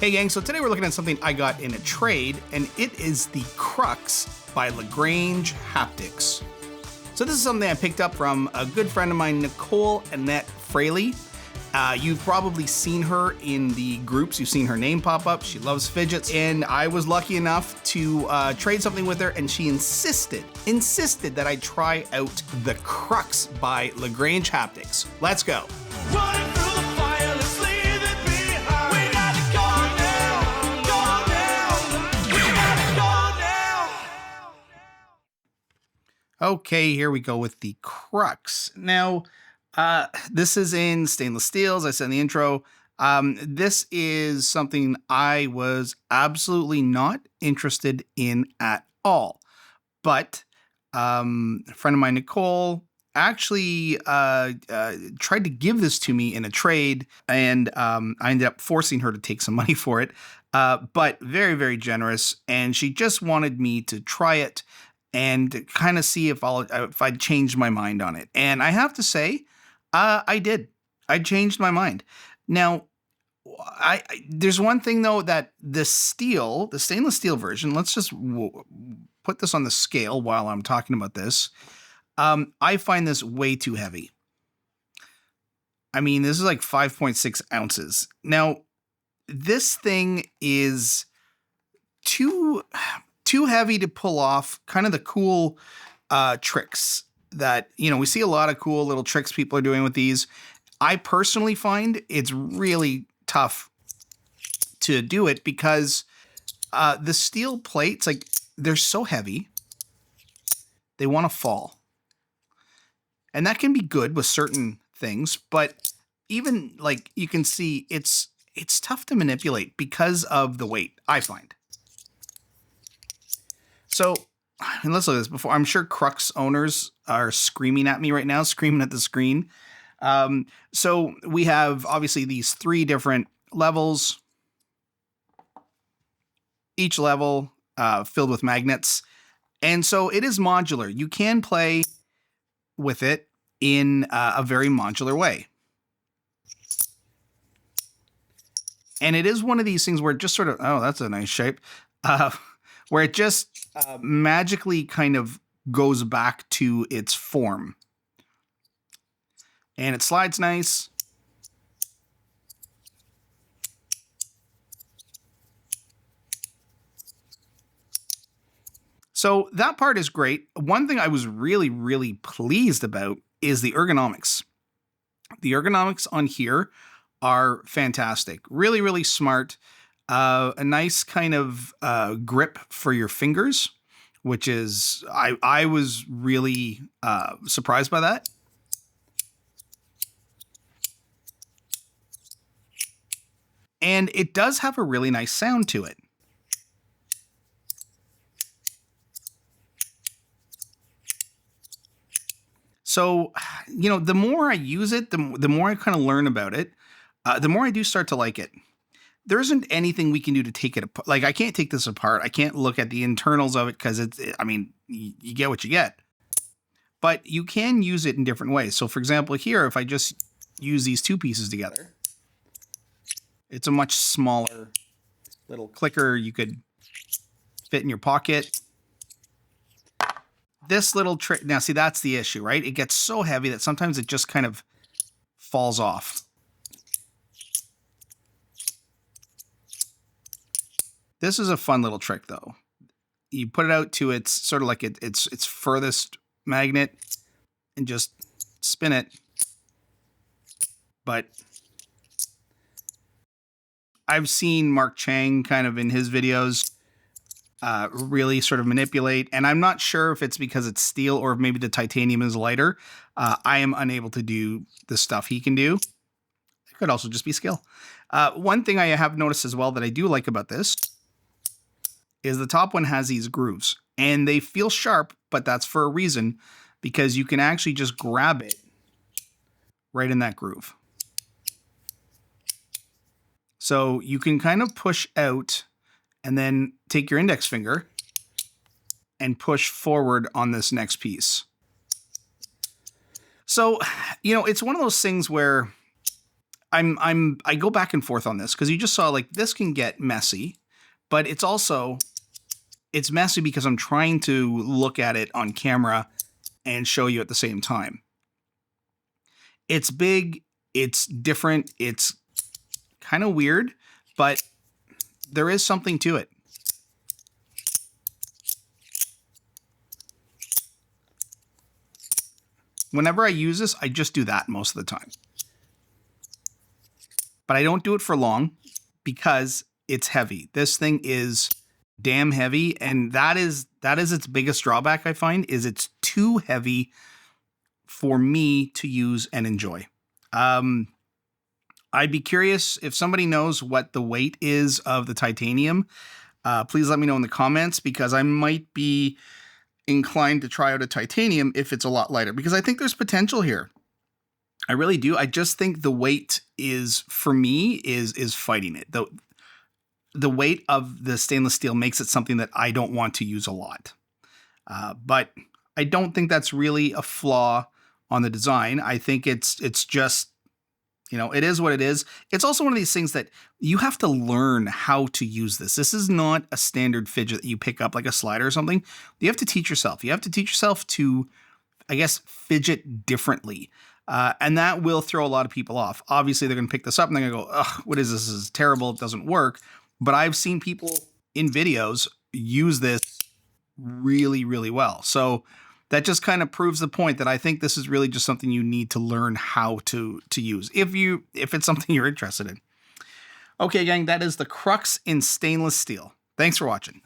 Hey gang, so today we're looking at something I got in a trade, and it is the CRUX by Lagrange Haptics. So this is something I picked up from a good friend of mine, Nicole Annette Fraley. You've probably seen her in the groups, you've seen her name pop up. She loves fidgets, and I was lucky enough to trade something with her, and she insisted that I try out the CRUX by Lagrange Haptics. Let's go. Okay, here we go with the CRUX. Now, this is in stainless steel, as I said in the intro. This is something I was absolutely not interested in at all. But a friend of mine, Nicole, actually tried to give this to me in a trade, and I ended up forcing her to take some money for it. But very, very generous, and she just wanted me to try it and kind of see if I'd changed my mind on it. And I have to say, I did. I changed my mind. Now, there's one thing though, that the stainless steel version, let's just put this on the scale while I'm talking about this. I find this way too heavy. I mean, this is like 5.6 ounces. Now, this thing is too heavy to pull off kind of the cool tricks that, we see a lot of cool little tricks people are doing with these. I personally find it's really tough to do it because the steel plates, like, they're so heavy, they want to fall. And that can be good with certain things, but even like you can see it's tough to manipulate because of the weight, I find. So, and let's look at this before. I'm sure CRUX owners are screaming at me right now, screaming at the screen. So we have obviously these 3 different levels, each level filled with magnets. And so it is modular. You can play with it in a very modular way. And it is one of these things where it just sort of, oh, that's a nice shape, where it just magically kind of goes back to its form. And it slides nice. So that part is great. One thing I was really, really pleased about is the ergonomics. The ergonomics on here are fantastic. Really, really smart. A nice kind of grip for your fingers, which is, I was really surprised by that. And it does have a really nice sound to it. So, the more I use it, the more I kind of learn about it, the more I do start to like it. There isn't anything we can do to take it apart. Like, I can't take this apart. I can't look at the internals of it because you get what you get. But you can use it in different ways. So, for example, here, if I just use these 2 pieces together, it's a much smaller little clicker. You could fit in your pocket. This little trick, now see, that's the issue, right? It gets so heavy that sometimes it just kind of falls off. This is a fun little trick, though. You put it out to its sort of like its furthest magnet and just spin it. But I've seen Mark Chang kind of in his videos really sort of manipulate, and I'm not sure if it's because it's steel or if maybe the titanium is lighter. I am unable to do the stuff he can do. It could also just be skill. One thing I have noticed as well that I do like about this is the top one has these grooves, and they feel sharp, but that's for a reason, because you can actually just grab it right in that groove. So you can kind of push out and then take your index finger and push forward on this next piece. So, it's one of those things where I go back and forth on this because you just saw like this can get messy, but it's messy because I'm trying to look at it on camera and show you at the same time. It's big, it's different, it's kind of weird, but there is something to it. Whenever I use this, I just do that most of the time. But I don't do it for long because it's heavy. This thing is damn heavy, and that is its biggest drawback, I find, is it's too heavy for me to use and enjoy. I'd be curious if somebody knows what the weight is of the titanium. Please let me know in the comments, because I might be inclined to try out a titanium if it's a lot lighter, because I think there's potential here. I really do. I just think the weight is, for me, is fighting it. The weight of the stainless steel makes it something that I don't want to use a lot. But I don't think that's really a flaw on the design. I think it's just, it is what it is. It's also one of these things that you have to learn how to use this. This is not a standard fidget that you pick up like a slider or something. You have to teach yourself. You have to teach yourself to, I guess, fidget differently. And that will throw a lot of people off. Obviously, they're going to pick this up and they're going to go, ugh, what is this? This is terrible. It doesn't work. But I've seen people in videos use this really, really well. So that just kind of proves the point that I think this is really just something you need to learn how to use if it's something you're interested in. Okay, gang, that is the CRUX in stainless steel. Thanks for watching.